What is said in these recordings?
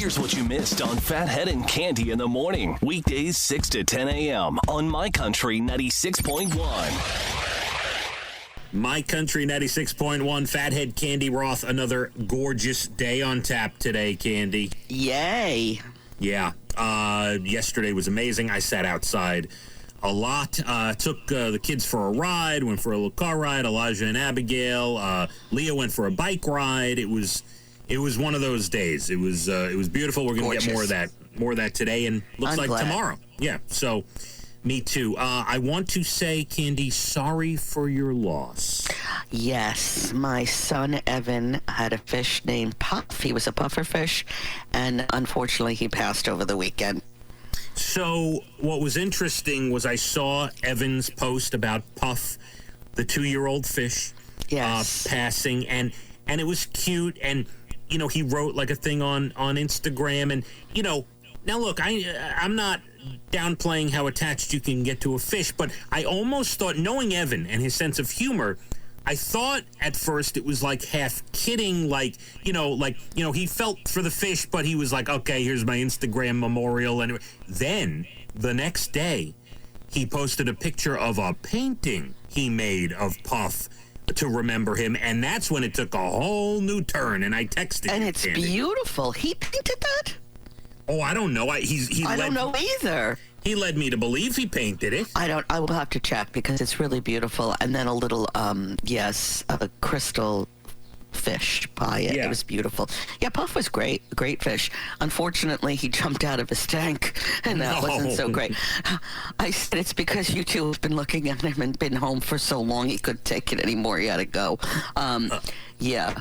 Here's what you missed on Phathead and Cande in the morning. Weekdays 6 to 10 a.m. on My Country 96.1. My Country 96.1, Phathead, Cande Roth. Another gorgeous day on tap today, Cande. Yay. Yeah. Yesterday was amazing. I sat outside a lot. Took the kids for a ride, went for a little car ride. Elijah and Abigail. Leah went for a bike ride. It was one of those days. It was beautiful. We're going to get more of that today, and looks like tomorrow. Yeah. So, me too. I want to say, Cande, sorry for your loss. Yes, my son Evan had a fish named Puff. He was a puffer fish, and unfortunately, he passed over the weekend. So, what was interesting was I saw Evan's post about Puff, the 2-year-old fish, passing, and it was cute, and you know, he wrote like a thing on Instagram, and you know, now look, I'm not downplaying how attached you can get to a fish, but I almost thought, knowing Evan and his sense of humor, I thought at first it was like half kidding, like he felt for the fish, but he was like, okay, here's my Instagram memorial, and then the next day he posted a picture of a painting he made of Puff to remember him, and that's when it took a whole new turn, and I texted and you, it's Cande. Beautiful. He painted that? Oh, I don't know. I don't know either. He led me to believe he painted it. I will have to check because it's really beautiful. And then a little, a crystal fish by it. Yeah. It was beautiful. Yeah, Puff was great fish. Unfortunately, he jumped out of his tank, and that wasn't so great. I said it's because you two have been looking at him and been home for so long he couldn't take it anymore. He had to go.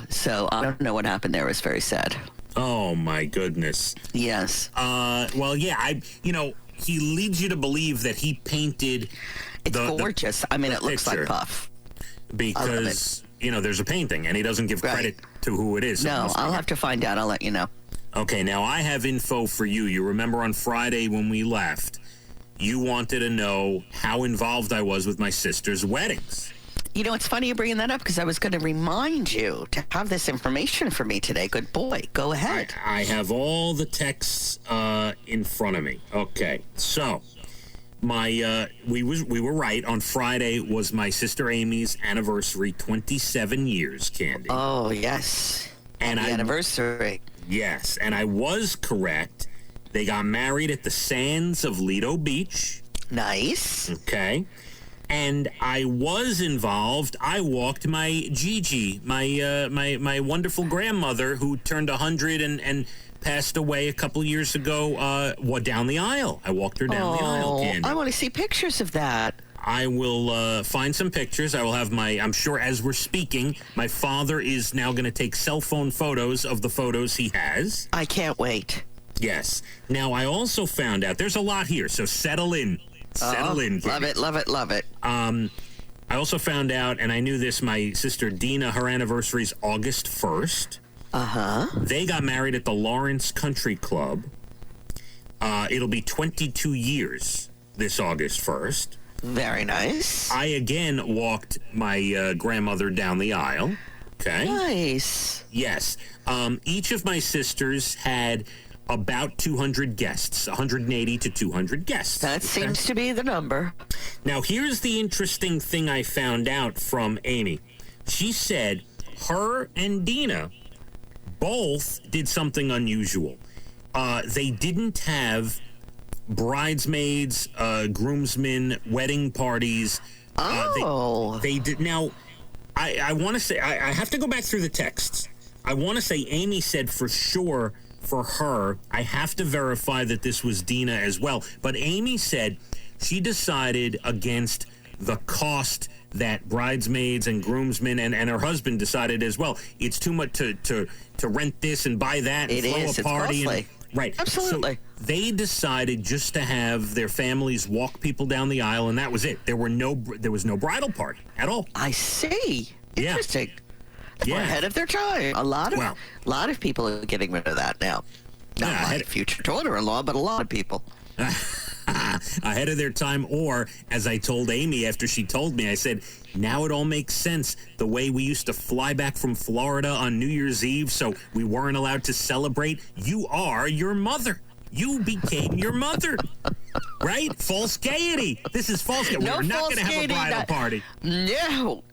So I don't know what happened there. It was very sad. Oh, my goodness. Yes. Well, yeah, he leads you to believe that he painted It's gorgeous. I mean, it looks picture. like Puff. Because, there's a painting, and he doesn't give credit to who it is. No, I'll have to find out. I'll let you know. Okay, now I have info for you. You remember on Friday when we left, you wanted to know how involved I was with my sister's weddings. You know, it's funny you bringing that up because I was going to remind you to have this information for me today. Good boy. Go ahead. I have all the texts in front of me. Okay, so we were right. On Friday was my sister Amy's anniversary, 27 years, Cande. Oh, yes. And the anniversary. Yes, and I was correct. They got married at the sands of Lido Beach. Nice. Okay. And I was involved. I walked my Gigi, my wonderful grandmother who turned 100 and passed away a couple years ago, down the aisle. I walked her down the aisle, Cande. I want to see pictures of that. I will find some pictures. I will have I'm sure as we're speaking, my father is now going to take cell phone photos of the photos he has. I can't wait. Yes. Now, I also found out, there's a lot here, so settle in. Settle in. Love it, love it, love it. I also found out, and I knew this, my sister Dina, her anniversary is August 1st. Uh-huh. They got married at the Lawrence Country Club. It'll be 22 years this August 1st. Very nice. I again walked my grandmother down the aisle. Okay. Nice. Yes. Each of my sisters had about 200 guests, 180 to 200 guests. That seems to be the number. Now, here's the interesting thing I found out from Amy. She said her and Dina both did something unusual. They didn't have bridesmaids, groomsmen, wedding parties. They did. Now, I want to say, I have to go back through the texts. I want to say Amy said for sure for her, I have to verify that this was Dina as well, but Amy said she decided against the cost that bridesmaids and groomsmen and her husband decided as well. It's too much to rent this and buy that and throw a party. It's costly. Right. Absolutely. So they decided just to have their families walk people down the aisle, and that was it. There was no bridal party at all. I see. Interesting. Yeah. We're ahead of their time. A lot of people are getting rid of that now. Not my future daughter-in-law, but a lot of people. ahead of their time. Or, as I told Amy after she told me, I said, now it all makes sense. The way we used to fly back from Florida on New Year's Eve, so we weren't allowed to celebrate. You are your mother. You became your mother. Right? False gaiety. This is false gaiety. No, we're not going to have a bridal party. No.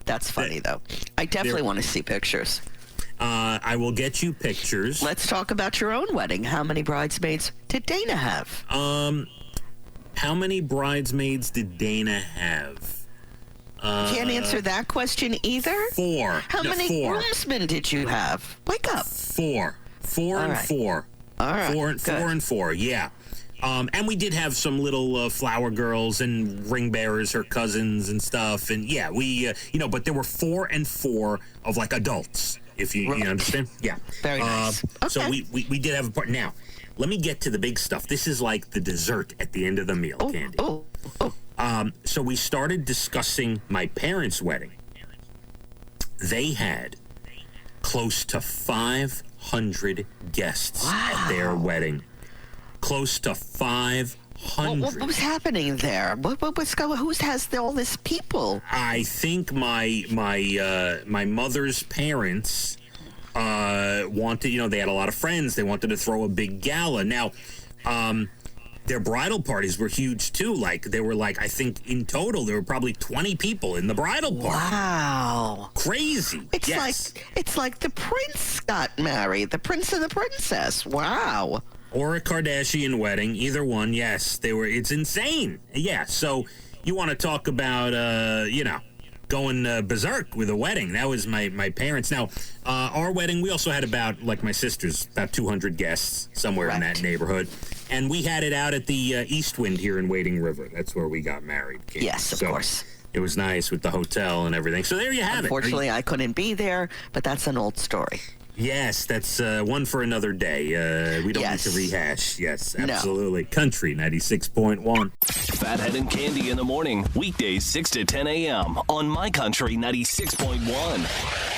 That's funny, though. I definitely want to see pictures. I will get you pictures. Let's talk about your own wedding. How many bridesmaids did Dana have? How many bridesmaids did Dana have? Can't answer that question either. 4. How many groomsmen did you have? Wake up. 4. 4 and 4. All right. 4 and 4. Yeah. And we did have some little flower girls and ring bearers, her cousins and stuff. And yeah, we, but there were 4 and 4 of like adults, if you understand. Yeah. Very nice. Okay. So we did have a part. Now, let me get to the big stuff. This is like the dessert at the end of the meal, Candy. Oh. So we started discussing my parents' wedding. They had close to 500 guests at their wedding. Close to 500. What was happening there? What's going? Who has all this people? I think my mother's parents wanted. They had a lot of friends. They wanted to throw a big gala. Now, their bridal parties were huge too. Like I think in total there were probably 20 people in the bridal party. Wow, crazy! It's like the prince got married, the prince and the princess. Wow. Or a Kardashian wedding, either one. Yes, they were. It's insane. Yeah. So you want to talk about going berserk with a wedding? That was my parents. Now, our wedding, we also had about, like my sister's, about 200 guests somewhere in that neighborhood. And we had it out at the East Wind here in Wading River. That's where we got married. Yes, of course. It was nice with the hotel and everything. So there you have Unfortunately, I couldn't be there, but that's an old story. Yes, that's one for another day. We don't need to rehash. Yes, absolutely. No. Country 96.1. Phathead and Cande in the morning, weekdays 6 to 10 a.m. on My Country 96.1.